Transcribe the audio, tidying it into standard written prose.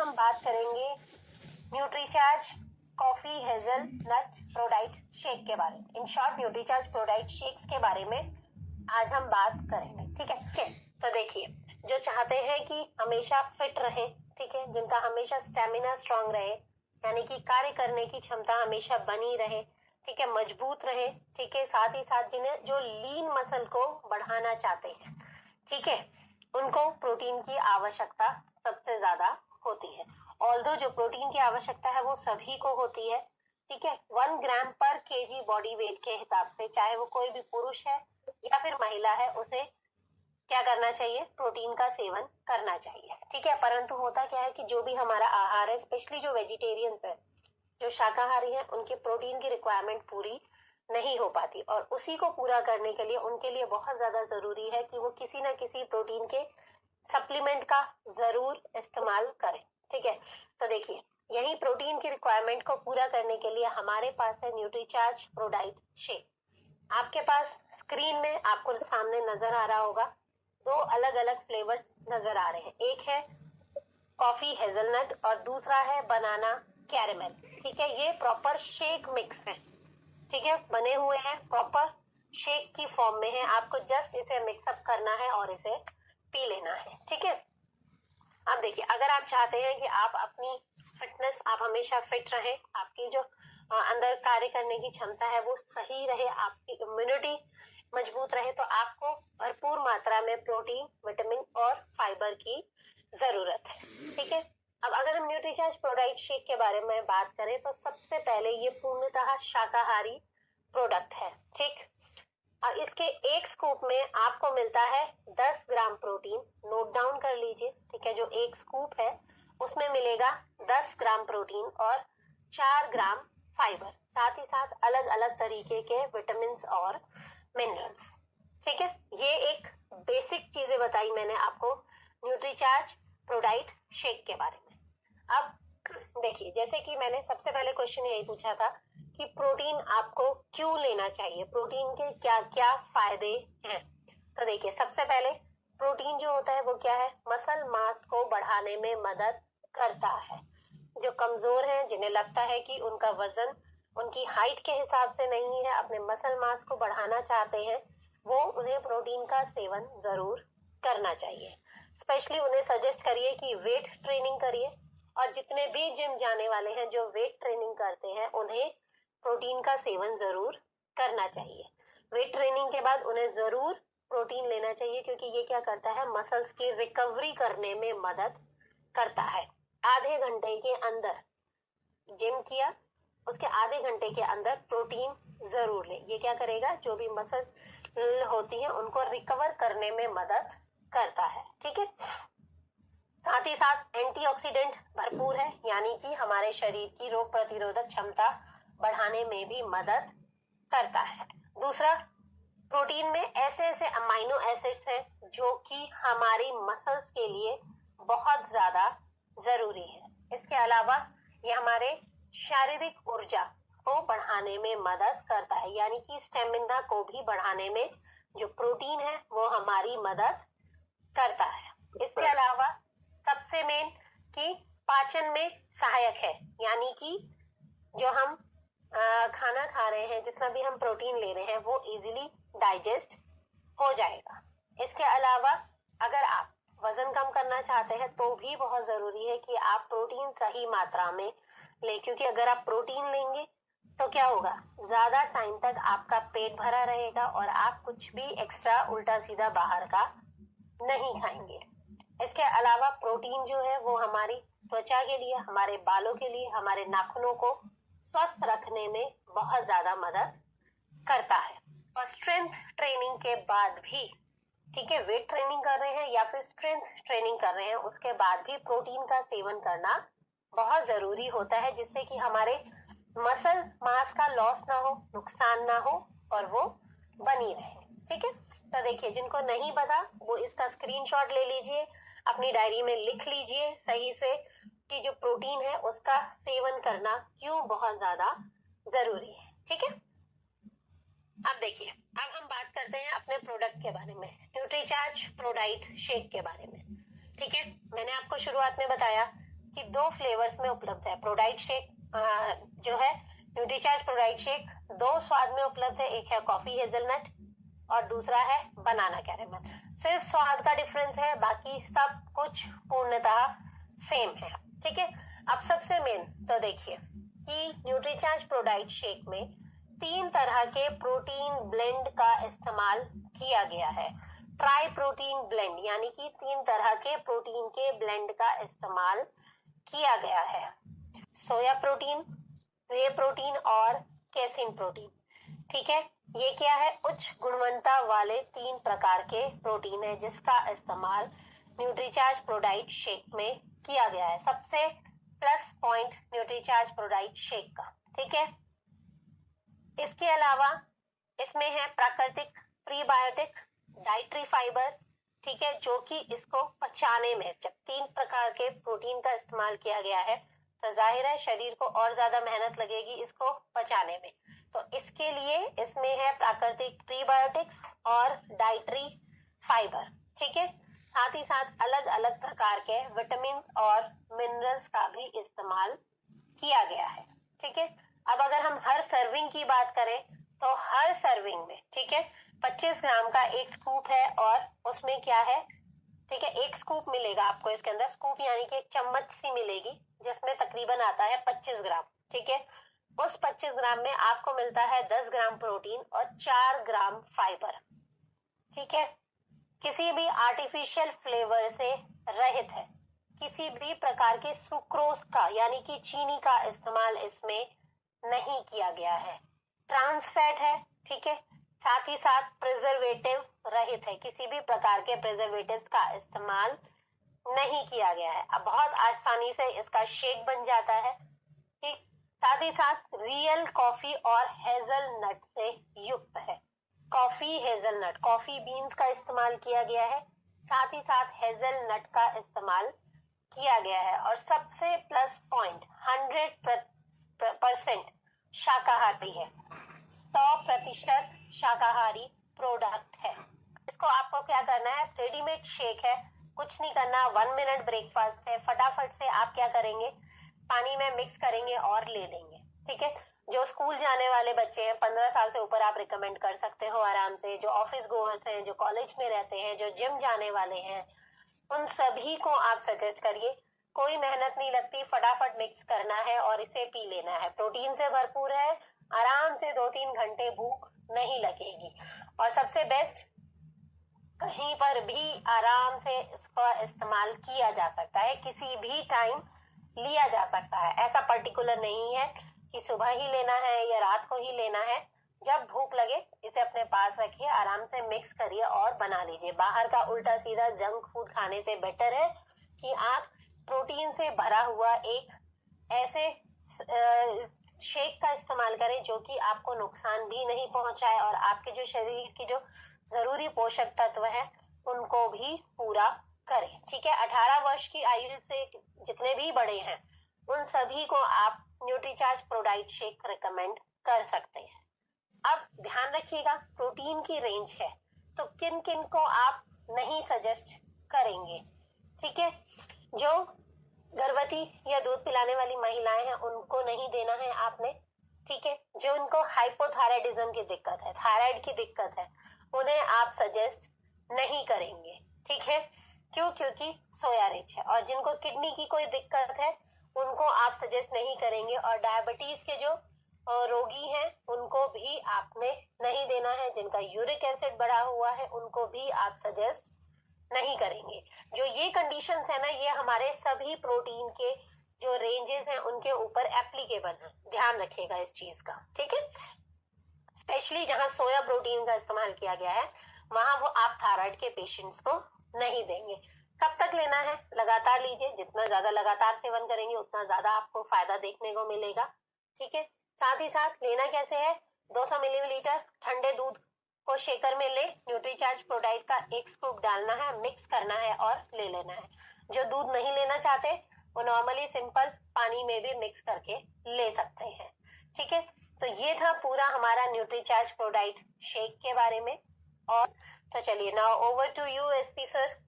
हम बात करेंगे Nutricharge coffee hazelnut ProDiet shake के बारे में। In short Nutricharge ProDiet shakes के बारे में आज हम बात करेंगे। ठीक है, तो देखिए, जो चाहते हैं कि हमेशा फिट रहे, ठीक है, जिनका हमेशा स्टेमिना स्ट्रांग रहे, यानी कि कार्य करने की क्षमता हमेशा बनी रहे, ठीक है, मजबूत रहे, ठीक है, साथ ही साथ जिन्हें जो लीन मसल को बढ़ाना चाहते हैं, ठीक है, उनको प्रोटीन की आवश्यकता सबसे ज्यादा होती है। ऑल्दो जो प्रोटीन की आवश्यकता है वो सभी को होती है, ठीक है, 1 ग्राम पर केजी बॉडी वेट के हिसाब से, चाहे वो कोई भी पुरुष है या फिर महिला है, उसे क्या करना चाहिए, प्रोटीन का सेवन करना चाहिए। ठीक है, परंतु होता क्या है कि जो भी हमारा आहार है, स्पेशली जो वेजिटेरियंस है, जो शाकाहारी हैं, उनके प्रोटीन की रिक्वायरमेंट पूरी नहीं हो पाती, और उसी को पूरा करने के लिए उनके लिए बहुत ज्यादा जरूरी है कि वो किसी ना किसी प्रोटीन के सप्लीमेंट का जरूर इस्तेमाल करें। ठीक है, तो देखिए, यही प्रोटीन की रिक्वायरमेंट को पूरा करने के लिए हमारे पास है न्यूट्रीचार्ज प्रोडाइट शेक। आपके पास स्क्रीन में आपको सामने नजर आ रहा होगा, 2 अलग अलग फ्लेवर्स नजर आ रहे हैं, एक है कॉफी हेजलनट और दूसरा है बनाना कैरेमल। ठीक है, ये प्रॉपर शेक मिक्स है, ठीक है, बने हुए हैं, प्रॉपर शेक की फॉर्म में है। आपको जस्ट इसे मिक्सअप करना है और इसे पी लेना है। ठीक है, अब देखिए, अगर आप चाहते हैं कि आप अपनी फिटनेस, आप हमेशा फिट रहे, आपकी जो अंदर कार्य करने की क्षमता है वो सही रहे, आपकी इम्यूनिटी मजबूत रहे, तो आपको भरपूर मात्रा में प्रोटीन, विटामिन और फाइबर की जरूरत है। ठीक है, अब अगर हम न्यूट्रीचार्ज प्रोडाइट शेक के बारे में बात करें तो सबसे पहले ये पूर्णतः शाकाहारी प्रोडक्ट है। ठीक, और इसके एक स्कूप में आपको मिलता है 10 ग्राम प्रोटीन, नोट डाउन कर लीजिए। ठीक है, जो एक स्कूप है उसमें मिलेगा 10 ग्राम प्रोटीन और 4 ग्राम फाइबर, साथ ही साथ अलग अलग तरीके के विटामिन और मिनरल्स। ठीक है, ये एक बेसिक चीजें बताई मैंने आपको न्यूट्रीचार्ज प्रोडाइट शेक के बारे में। अब देखिए, जैसे कि मैंने सबसे पहले क्वेश्चन यही पूछा था कि प्रोटीन आपको क्यों लेना चाहिए, प्रोटीन के क्या क्या फायदे हैं। तो देखिए, सबसे पहले प्रोटीन जो होता है वो क्या है, मसल मास को बढ़ाने में मदद करता है। जो कमजोर हैं, जिन्हें लगता है कि उनका वजन उनकी हाइट के हिसाब से नहीं है, अपने मसल मास को बढ़ाना चाहते हैं, वो उन्हें प्रोटीन का सेवन जरूर करना चाहिए। स्पेशली उन्हें सजेस्ट करिए कि वेट ट्रेनिंग करिए, और जितने भी जिम जाने वाले हैं जो वेट ट्रेनिंग करते हैं, उन्हें प्रोटीन का सेवन जरूर करना चाहिए। वेट ट्रेनिंग के बाद उन्हें जरूर प्रोटीन लेना चाहिए, क्योंकि ये क्या करता है, मसल्स की रिकवरी करने में मदद करता है। आधे घंटे के अंदर जिम किया, उसके आधे घंटे के अंदर प्रोटीन जरूर लें। ये क्या करेगा, जो भी मसल होती है उनको रिकवर करने में मदद करता है। ठीक है, साथ ही साथ एंटीऑक्सीडेंट भरपूर है, यानी कि हमारे शरीर की रोग प्रतिरोधक क्षमता बढ़ाने में भी मदद करता है। दूसरा, प्रोटीन में ऐसे ऐसे अमाइनो एसिड्स हैं जो कि हमारी मसल्स के लिए बहुत ज्यादा जरूरी है। इसके अलावा ये हमारे शारीरिक ऊर्जा को बढ़ाने में मदद करता है, यानी कि स्टेमिना को भी बढ़ाने में जो प्रोटीन है वो हमारी मदद करता है। इसके अलावा सबसे मेन कि पाचन में सहायक है, यानी कि जो हम खाना खा रहे हैं, जितना भी हम प्रोटीन ले रहे हैं, वो इजीली डाइजेस्ट हो जाएगा। इसके अलावा अगर आप वजन कम करना चाहते हैं तो भी बहुत जरूरी है कि आप प्रोटीन सही मात्रा में लें, क्योंकि अगर आप प्रोटीन लेंगे तो क्या होगा, ज्यादा टाइम तक आपका पेट भरा रहेगा और आप कुछ भी एक्स्ट्रा उल्टा सीधा बाहर का नहीं खाएंगे। इसके अलावा प्रोटीन जो है वो हमारी त्वचा के लिए, हमारे बालों के लिए, हमारे नाखूनों को स्वस्थ रखने में बहुत ज्यादा मदद करता है। और स्ट्रेंथ ट्रेनिंग के बाद भी, ठीक है, वेट ट्रेनिंग कर रहे हैं या फिर स्ट्रेंथ ट्रेनिंग कर रहे हैं, उसके बाद भी प्रोटीन का सेवन करना बहुत जरूरी होता है, जिससे कि हमारे मसल मास का लॉस ना हो, नुकसान ना हो और वो बनी रहे। ठीक है, तो देखिए, जिनको नहीं पता वो इसका स्क्रीनशॉट ले लीजिए, अपनी डायरी में लिख लीजिए सही से कि जो प्रोटीन है उसका सेवन करना क्यों बहुत ज्यादा जरूरी है। ठीक है, अब देखिए, अब हम बात करते हैं अपने प्रोडक्ट के बारे में, न्यूट्रीचार्ज प्रोडाइट शेक के बारे में। ठीक है, मैंने आपको शुरुआत में बताया कि 2 फ्लेवर्स में उपलब्ध है। प्रोडाइट शेक जो है न्यूट्रीचार्ज प्रोडाइट शेक 2 स्वाद में उपलब्ध है, एक है कॉफी हेजलनट और दूसरा है बनाना कैरेमल। सिर्फ स्वाद का डिफरेंस है, बाकी सब कुछ पूर्णतः सेम है। ठीक है, अब सबसे मेन तो देखिए कि न्यूट्रीचार्ज प्रोडाइट शेक में 3 तरह के प्रोटीन ब्लेंड का इस्तेमाल किया गया है। ट्राई प्रोटीन ब्लेंड यानी कि 3 तरह के प्रोटीन के ब्लेंड का इस्तेमाल किया गया है। सोया प्रोटीन, वे प्रोटीन और केसिन प्रोटीन। ठीक है, ये क्या है? उच्च गुणवत्ता वाले 3 प्रकार के प्रोटीन है जिसका इस्तेमाल न्यूट्रीचार्ज प्रोडाइट शेक में किया गया है। सबसे plus point Nutricharge ProDiet shake का। ठीक है, इसके अलावा इसमें है प्राकृतिक प्रीबायोटिक डाइटरी फाइबर। ठीक है, जो कि इसको पचाने में, जब 3 प्रकार के प्रोटीन का इस्तेमाल किया गया है तो जाहिर है शरीर को और ज्यादा मेहनत लगेगी इसको पचाने में, तो इसके लिए इसमें है प्राकृतिक प्रीबायोटिक्स और डाइटरी फाइबर। ठीक है, साथ ही साथ अलग अलग प्रकार के विटामिन और मिनरल्स का भी इस्तेमाल किया गया है। ठीक है, अब अगर हम हर सर्विंग की बात करें तो हर सर्विंग में, ठीक है, 25 ग्राम का एक स्कूप है और उसमें क्या है, ठीक है, एक स्कूप मिलेगा आपको इसके अंदर। स्कूप यानी कि एक चम्मच सी मिलेगी जिसमें तकरीबन आता है 25 ग्राम। ठीक है, उस 25 ग्राम में आपको मिलता है 10 ग्राम प्रोटीन और 4 ग्राम फाइबर। ठीक है, किसी भी आर्टिफिशियल फ्लेवर से रहित है, किसी भी प्रकार के सुक्रोज का यानी कि चीनी का इस्तेमाल इसमें नहीं किया गया है। ट्रांस फैट है। ठीक है, साथ ही साथ प्रिजर्वेटिव रहित है, किसी भी प्रकार के प्रिजर्वेटिव्स का इस्तेमाल नहीं किया गया है। अब बहुत आसानी से इसका शेक बन जाता है। ठीक, साथ ही साथ रियल कॉफी और हेजलनट से युक्त है। कॉफी हेजलनट, कॉफी बीन्स का इस्तेमाल किया गया है, साथ ही साथ हेजलनट का इस्तेमाल किया गया है। और सबसे प्लस पॉइंट 100% शाकाहारी है, 100% शाकाहारी प्रोडक्ट है। इसको आपको क्या करना है, रेडीमेड शेक है, कुछ नहीं करना, 1 मिनट ब्रेकफास्ट है, फटाफट से आप क्या करेंगे, पानी में मिक्स करेंगे और ले लेंगे। ठीक है, जो स्कूल जाने वाले बच्चे हैं 15 साल से ऊपर आप रिकमेंड कर सकते हो आराम से, जो ऑफिस गोअर्स हैं, जो कॉलेज में रहते हैं, जो जिम जाने वाले हैं, उन सभी को आप सजेस्ट करिए। कोई मेहनत नहीं लगती, फटाफट मिक्स करना है और इसे पी लेना है। प्रोटीन से भरपूर है, आराम से 2-3 घंटे भूख नहीं लगेगी। और सबसे बेस्ट, कहीं पर भी आराम से इसका इस्तेमाल किया जा सकता है, किसी भी टाइम लिया जा सकता है। ऐसा पर्टिकुलर नहीं है कि सुबह ही लेना है या रात को ही लेना है। जब भूख लगे इसे अपने पास रखिए, आराम से मिक्स करिए और बना लीजिए। बाहर का उल्टा सीधा जंक फूड खाने से बेटर है कि आप प्रोटीन से भरा हुआ एक ऐसे शेक का इस्तेमाल करें जो कि आपको नुकसान भी नहीं पहुंचाए और आपके जो शरीर की जो जरूरी पोषक तत्व है उनको भी पूरा करें। ठीक है, 18 वर्ष की आयु से जितने भी बड़े हैं उन सभी को आप न्यूट्रीचार्ज प्रोडाइट शेक रिकमेंड कर सकते हैं। अब ध्यान रखिएगा, प्रोटीन की रेंज है तो किन किन को आप नहीं सजेस्ट करेंगे। ठीक है, जो गर्भवती या दूध पिलाने वाली महिलाएं हैं उनको नहीं देना है आपने। ठीक है, जो उनको हाइपोथायराइडिज्म की दिक्कत है, थायराइड की दिक्कत है, उन्हें आप सजेस्ट नहीं करेंगे। ठीक है, क्यों? क्योंकि सोया रिच है। और जिनको किडनी की कोई दिक्कत है उनको आप सजेस्ट नहीं करेंगे। और डायबिटीज के जो रोगी हैं उनको भी आपने नहीं देना है। जिनका यूरिक एसिड बढ़ा हुआ है उनको भी आप सजेस्ट नहीं करेंगे। जो ये कंडीशंस है ना, ये हमारे सभी प्रोटीन के जो रेंजेस हैं उनके ऊपर एप्लीकेबल है। ध्यान रखिएगा इस चीज का। ठीक है, स्पेशली जहां सोया प्रोटीन का इस्तेमाल किया गया है वहां वो आप थायराइड के पेशेंट्स को नहीं देंगे। कब तक लेना है? लगातार लीजिए, जितना ज्यादा लगातार सेवन करेंगे उतना ज्यादा आपको फायदा देखने को मिलेगा। ठीक है, साथ ही साथ लेना कैसे है, 200 मिलीलीटर ठंडे दूध को शेकर में ले, न्यूट्रीचार्ज प्रोडाइट का एक स्कूप डालना है, मिक्स करना है और ले लेना है। जो दूध नहीं लेना चाहते वो नॉर्मली सिंपल पानी में भी मिक्स करके ले सकते हैं। ठीक है, तो ये था पूरा हमारा न्यूट्रीचार्ज प्रोडाइट शेक के बारे में। और तो चलिए, now over to you SP sir.